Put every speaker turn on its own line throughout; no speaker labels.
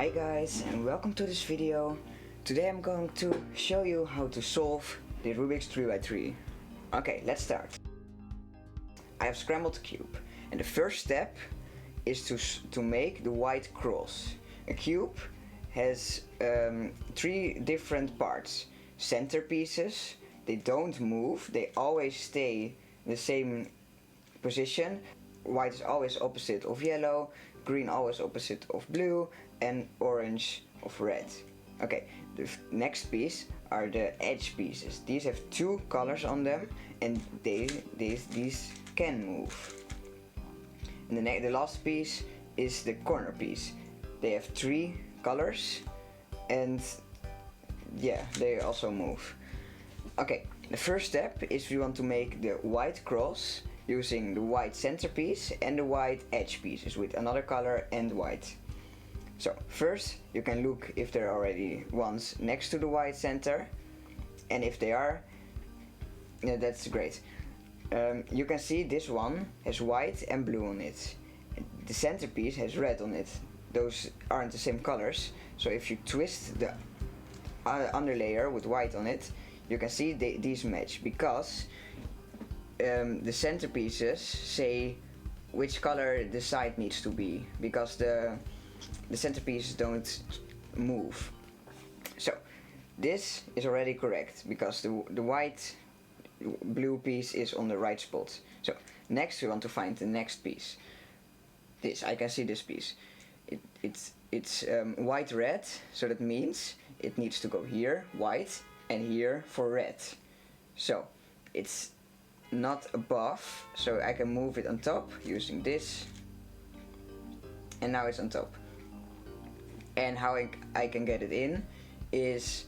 Hi guys, and welcome to this video. Today I'm going to show you how to solve the Rubik's 3x3. Okay, let's start. I have scrambled the cube, and the first step is to make the white cross. A cube has three different parts. Center pieces, they don't move, they always stay in the same position. White is always opposite of yellow, green always opposite of blue, and orange of red. Okay, the next piece are the edge pieces. These have two colors on them, and these can move. And the last piece is the corner piece. They have three colors, and yeah, they also move. Okay, the first step is we want to make the white cross using the white centerpiece and the white edge pieces with another color and white. So first you can look if there are already ones next to the white center, and if they are, yeah, that's great. You can see this one has white and blue on it. The centerpiece has red on it. Those aren't the same colors, so if you twist the underlayer with white on it, you can see these match, because the centerpieces say which color the side needs to be, because the centerpieces don't move. So this is already correct, because the white blue piece is on the right spot. So next we want to find the next piece. This, I can see this piece. It's white red, so that means it needs to go here, white, and here for red. So it's not above, so I can move it on top using this, and now it's on top. And how I can get it in is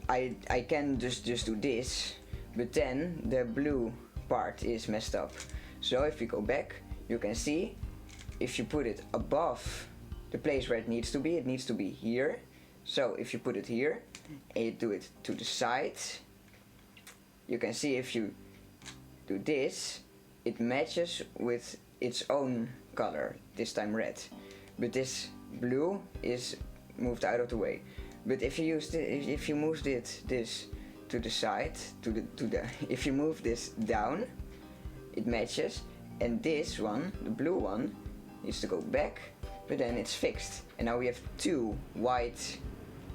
I can just do this, but then the blue part is messed up. So if we go back, you can see if you put it above the place where it needs to be here. So if you put it here and you do it to the side, you can see if you do this, it matches with its own color, this time red. But this blue is moved out of the way. But if you move this to the side, if you move this down, it matches. And this one, the blue one, needs to go back, but then it's fixed. And now we have two white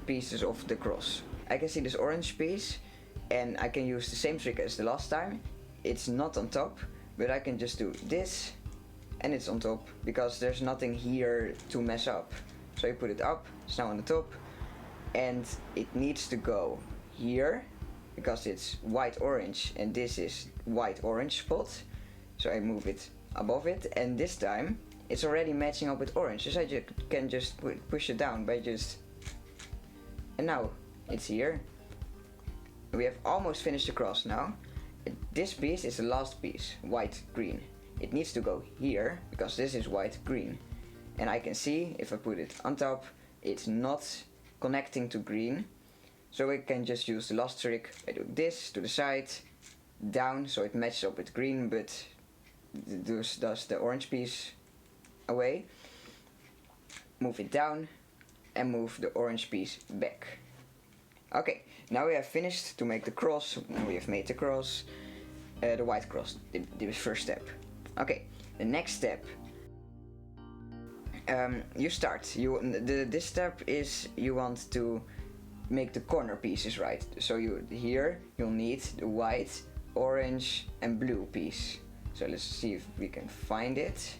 pieces of the cross. I can see this orange piece, and I can use the same trick as the last time. It's not on top, but I can just do this and it's on top, because there's nothing here to mess up. So you put it up, it's now on the top, and it needs to go here because it's white orange and this is white orange spot. So I move it above it, and this time it's already matching up with orange, so I can just push it down by and now it's here. We have almost finished the cross now. This piece is the last piece, white green. It needs to go here because this is white green, and I can see if I put it on top, it's not connecting to green. So we can just use the last trick. I do this to the side, down, so it matches up with green, but does the orange piece away. Move it down and move the orange piece back. Okay, now we have finished to make the cross. Now we have made the cross, the white cross, the first step. Okay, the next step. You start. This step is you want to make the corner pieces right. So here you'll need the white, orange, and blue piece. So let's see if we can find it.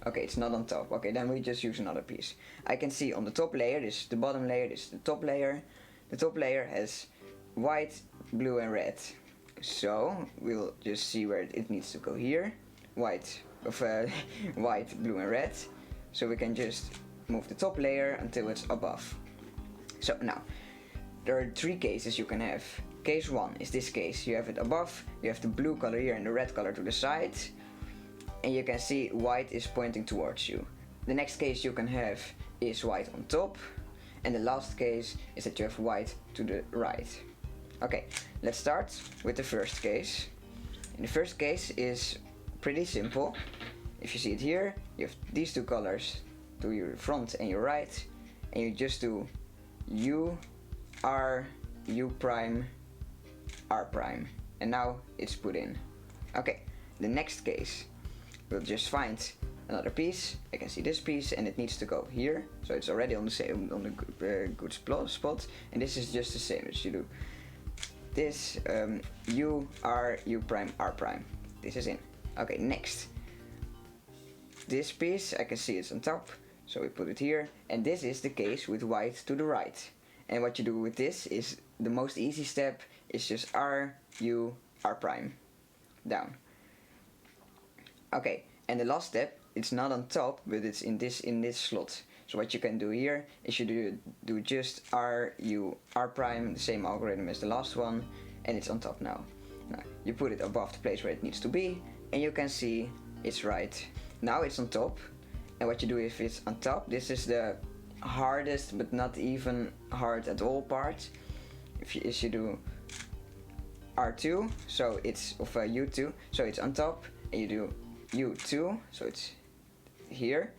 Okay, it's not on top. Okay, then we just use another piece. I can see on the top layer, this is the bottom layer, this is the top layer. The top layer has white, blue, and red. So we'll just see where it needs to go here. White, blue, and red. So we can just move the top layer until it's above. So now, there are three cases you can have. Case 1 is this case. You have it above, you have the blue color here and the red color to the side, and you can see white is pointing towards you. The next case you can have is white on top, and the last case is that you have white to the right. Okay, let's start with the first case. And the first case is pretty simple. If you see it here, you have these two colors to your front and your right, and you just do U, R, U prime, R prime, and now it's put in. Okay, the next case, we'll just find another piece. I can see this piece and it needs to go here, so it's already on the same, on the good spot, and this is just the same as you do this, U, R, U prime, R prime. This is in. Okay, next. This piece, I can see it's on top, so we put it here, and this is the case with white to the right. And what you do with this is, the most easy step is just R, U, R prime, down. Okay, and the last step, it's not on top, but it's in this slot. So what you can do here is you do just R, U, R prime, the same algorithm as the last one, and it's on top now. Now you put it above the place where it needs to be, and you can see it's right. Now it's on top, and what you do if it's on top, this is the hardest but not even hard at all part. If you do R2, so it's of U2, so it's on top, and you do U2, so it's here.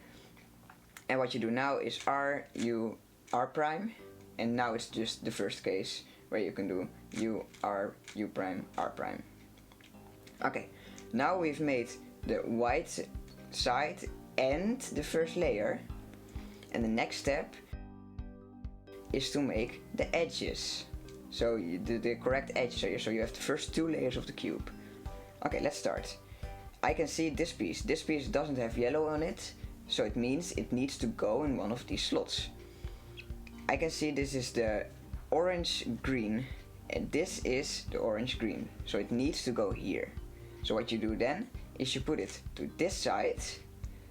And what you do now is R, U, R prime, and now it's just the first case where you can do U, R, U prime, R prime. Okay, now we've made the white side and the first layer, and the next step is to make the edges. So you do the correct edges here, so you have the first two layers of the cube. Okay, let's start. I can see this piece. This piece doesn't have yellow on it, so it means it needs to go in one of these slots. I can see this is the orange green, and this is the orange green, so it needs to go here. So what you do then is you put it to this side,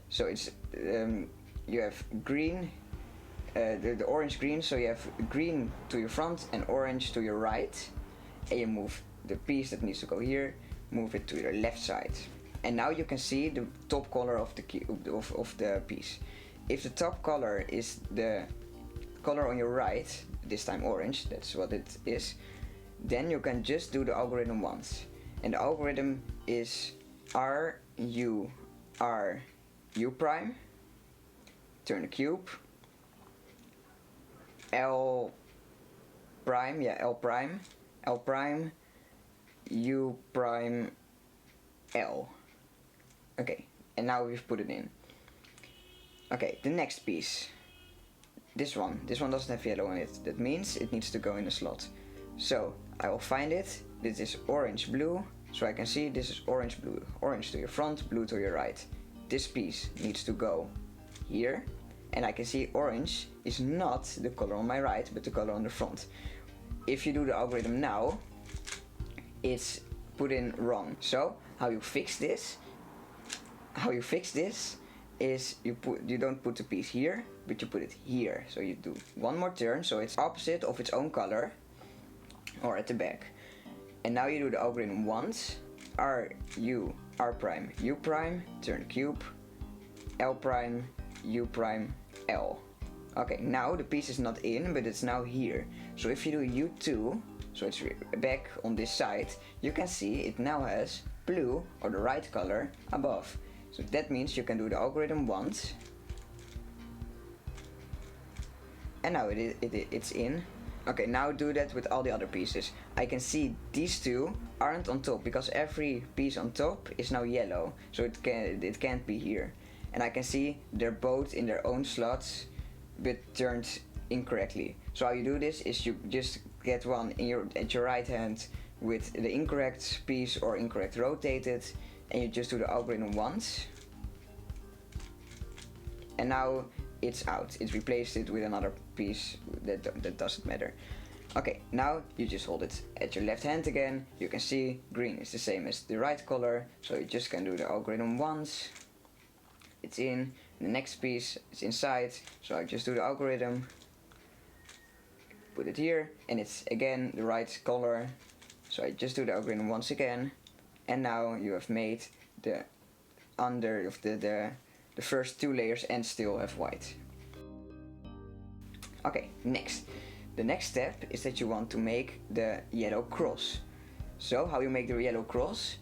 so it's you have green, the orange green, so you have green to your front and orange to your right, and you move the piece that needs to go here, move it to your left side. And now you can see the top color of the cube, of the piece. If the top color is the color on your right, this time orange, that's what it is, then you can just do the algorithm once. And the algorithm is R, U, R, U prime, turn the cube, L prime, L prime, L prime, U prime, L. Okay, and now we've put it in. Okay, the next piece. This one doesn't have yellow on it. That means it needs to go in a slot. So I will find it. This is orange blue, so I can see this is orange blue. Orange to your front, blue to your right. This piece needs to go here, and I can see orange is not the color on my right, but the color on the front. If you do the algorithm now, it's put in wrong. So how you fix this is you don't put the piece here, but you put it here. So you do one more turn, so it's opposite of its own color, or at the back. And now you do the algorithm once, R, U, R prime, U prime, turn cube, L prime, U prime, L. Okay, now the piece is not in, but it's now here. So if you do U2, so it's back on this side, you can see it now has blue, or the right color, above. So that means you can do the algorithm once, and now it's in. Okay, now do that with all the other pieces. I can see these two aren't on top, because every piece on top is now yellow, so it can't be here. And I can see they're both in their own slots, but turned incorrectly. So how you do this is you just get one at your right hand with the incorrect piece or incorrect rotated, and you just do the algorithm once, and now it's out. It replaced it with another piece that doesn't matter. Okay, now you just hold it at your left hand again. You can see green is the same as the right color, so you just can do the algorithm once. It's in. The next piece is inside, so I just do the algorithm, put it here, and it's again the right color, so I just do the algorithm once again, and now you have made the under of the first two layers and still have white. Okay, next. The next step is that you want to make the yellow cross. So how you make the yellow cross,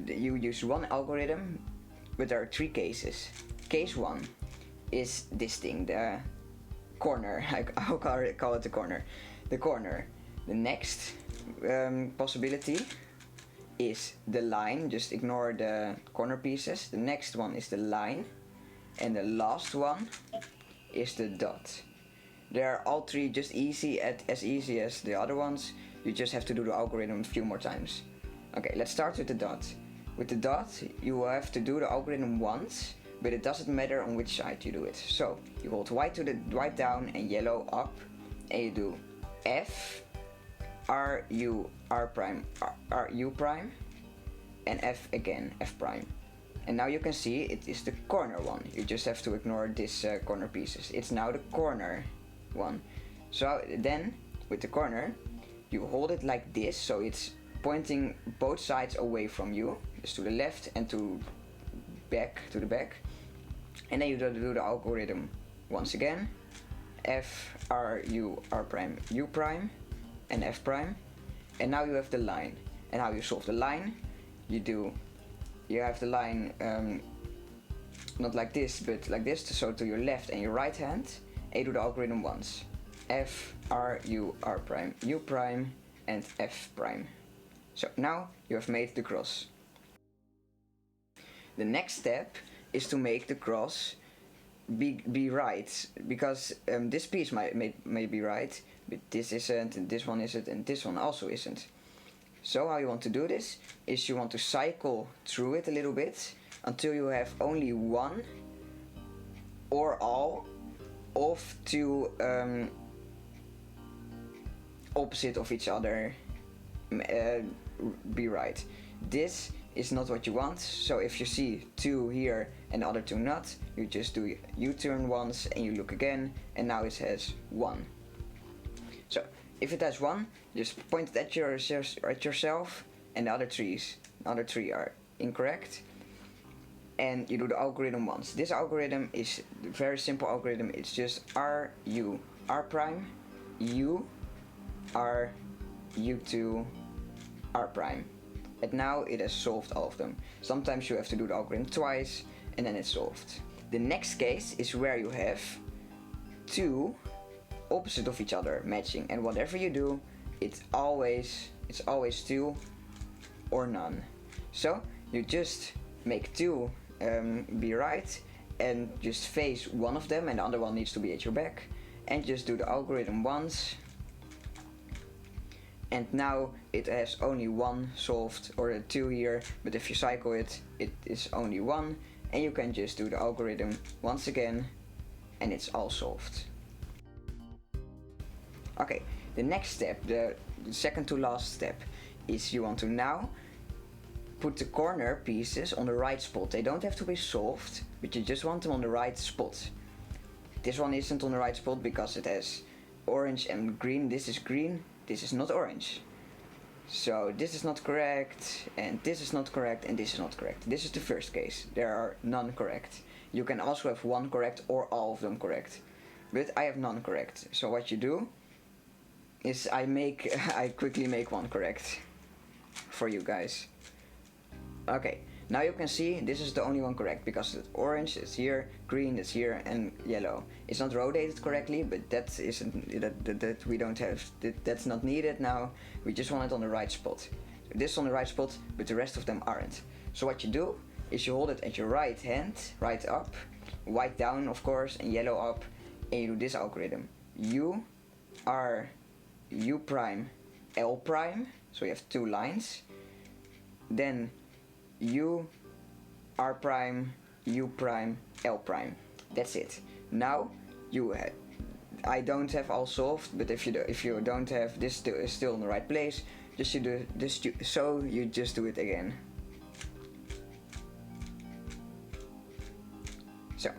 you use one algorithm, but there are three cases. Case 1 is this thing, the corner. I'll call it the corner. The corner. The next possibility is the line. Just ignore the corner pieces. The next one is the line, and the last one is the dot. They are all three just as easy as the other ones. You just have to do the algorithm a few more times. Okay, let's start with the dot. With the dot, you will have to do the algorithm once, but it doesn't matter on which side you do it. So you hold white down and yellow up, and you do F, R, U, R prime, R, U prime, and F again, F prime. And now you can see it is the corner one. You just have to ignore this corner pieces. It's now the corner one. So then, with the corner, you hold it like this, so it's pointing both sides away from you, just to the left and to the back. And then you do the algorithm once again. F, R, U, R prime, U prime, and F prime. And now you have the line. And how you solve the line, you have the line not like this, but like this, so to your left and your right hand, and you do the algorithm once. F, R, U, R prime, U prime, and F prime. So now you have made the cross. The next step is to make the cross be right, because this piece may be right, but this isn't, and this one isn't, and this one also isn't. So how you want to do this is you want to cycle through it a little bit until you have only one or all of two opposite of each other be right. This is not what you want, so if you see two here and the other two not, you just do U-turn once and you look again, and now it has one. So if it has one, just point it at yourself, and the other three are incorrect, and you do the algorithm once. This algorithm is a very simple algorithm. It's just R, U, R prime, U, R, U2, R prime. And now it has solved all of them. Sometimes you have to do the algorithm twice, and then it's solved. The next case is where you have two opposite of each other matching, and whatever you do, it's always two or none. So you just make two be right, and just face one of them, and the other one needs to be at your back, and just do the algorithm once. And now it has only one solved, or a two here, but if you cycle it, it is only one, and you can just do the algorithm once again, and it's all solved. Okay, the next step, the second to last step, is you want to now put the corner pieces on the right spot. They don't have to be solved, but you just want them on the right spot. This one isn't on the right spot because it has orange and green. This is green, this is not orange. So this is not correct, and this is not correct, and this is not correct. This is the first case. There are none correct. You can also have one correct or all of them correct. But I have none correct. So what you do is I quickly make one correct for you guys. Okay, now you can see this is the only one correct, because orange is here, green is here, and yellow. It's not rotated correctly, but that we don't have. That's not needed now. We just want it on the right spot. So this is on the right spot, but the rest of them aren't. So what you do is you hold it at your right hand, right up, white down of course, and yellow up, and you do this algorithm. U, R, U prime, L prime, so you have two lines. Then U, R prime, U prime, L prime. That's it. Now I don't have all solved, but if you don't have this is still in the right place, just you do this. So you just do it again. So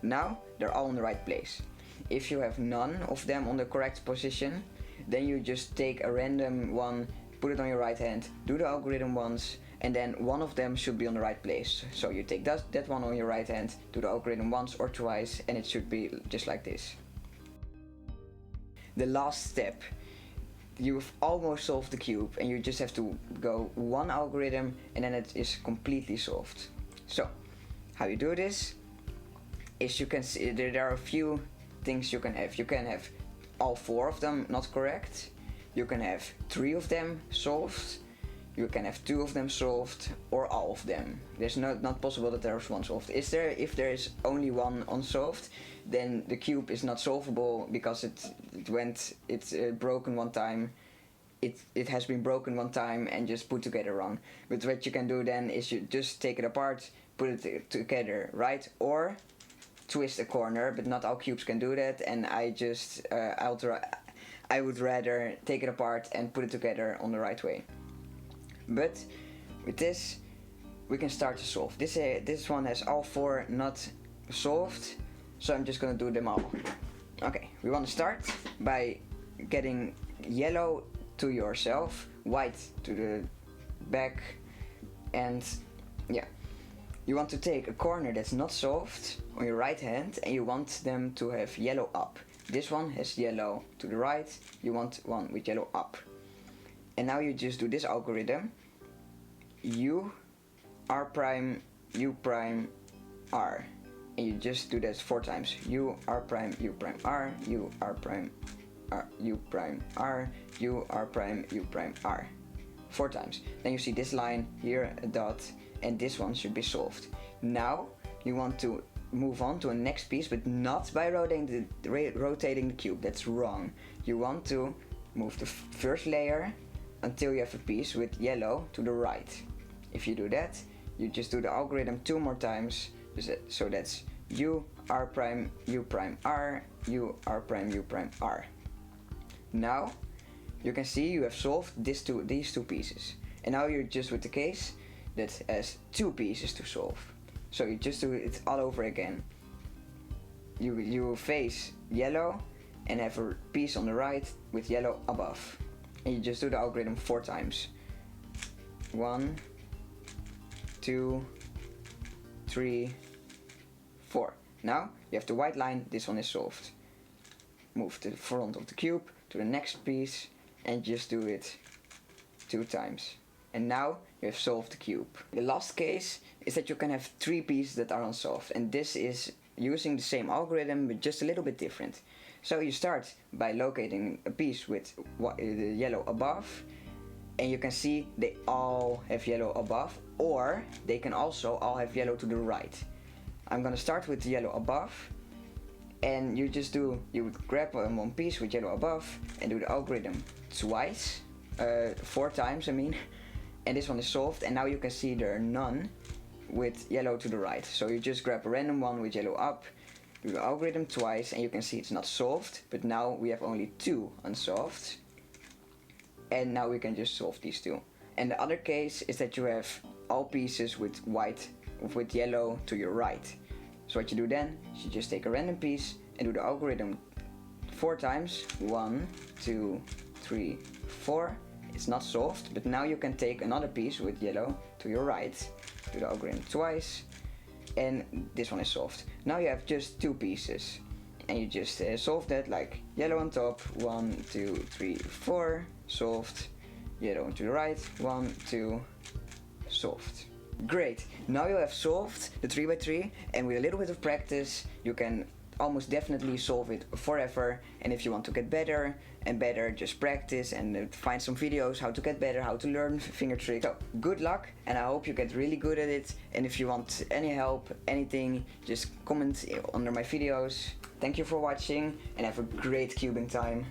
now they're all in the right place. If you have none of them on the correct position, then you just take a random one, put it on your right hand, do the algorithm once, and then one of them should be on the right place. So you take that one on your right hand, do the algorithm once or twice, and it should be just like this. The last step, you've almost solved the cube, and you just have to go one algorithm, and then it is completely solved. So how you do this is you can see there are a few things you can have. You can have all 4 of them not correct. You can have 3 of them solved. You can have 2 of them solved, or all of them. There's not possible that there's one solved. If there is only one unsolved, then the cube is not solvable because it's broken one time. It has been broken one time and just put together wrong. But what you can do then is you just take it apart, put it together right, or twist a corner. But not all cubes can do that, and I would rather take it apart and put it together on the right way. But with this, we can start to solve. This one has all 4 not solved, so I'm just gonna do them all. Okay, we want to start by getting yellow to yourself, white to the back, and yeah. You want to take a corner that's not solved on your right hand, and you want them to have yellow up. This one has yellow to the right, you want one with yellow up. And now you just do this algorithm. U, R prime, U prime, R. And you just do that 4 times. U, R prime, U prime, R, U, R prime, R, U prime, R, U, R prime, U prime, R. 4 times. Then you see this line here, a dot, and this one should be solved. Now you want to move on to a next piece, but not by rotating the cube. That's wrong. You want to move the first layer until you have a piece with yellow to the right. If you do that, you just do the algorithm 2 more times. So that's U, R prime, U prime, R, U, R prime, U prime, R. Now you can see you have solved these two pieces. And now you're just with the case that has 2 pieces to solve. So you just do it all over again. You face yellow and have a piece on the right with yellow above. And you just do the algorithm 4 times. 1, 2, 3, 4. Now you have the white line, this one is solved. Move to the front of the cube to the next piece and just do it 2 times. And now you have solved the cube. The last case is that you can have 3 pieces that are unsolved, and this is using the same algorithm but just a little bit different. So you start by locating a piece with the yellow above, and you can see they all have yellow above, or they can also all have yellow to the right. I'm gonna start with the yellow above, and you would grab one piece with yellow above and do the algorithm twice, 4 times I mean, and this one is solved. And now you can see there are none with yellow to the right. So you just grab a random one with yellow up, do the algorithm twice, and you can see it's not solved, but now we have only 2 unsolved. And now we can just solve these 2. And the other case is that you have all pieces with yellow to your right. So what you do then is you just take a random piece and do the algorithm 4 times. 1, 2, 3, 4. It's not solved, but now you can take another piece with yellow to your right, do the algorithm twice, and this one is solved. Now you have just 2 pieces, and you just solve that like yellow on top, 1, 2, 3, 4, solved. Yellow to the right, 1, 2, solved. Great, now you have solved the 3x3, and with a little bit of practice you can almost definitely solve it forever. And if you want to get better and better, just practice and find some videos how to get better, how to learn finger tricks. So good luck, and I hope you get really good at it. And if you want any help, anything, just comment under my videos. Thank you for watching and have a great cubing time.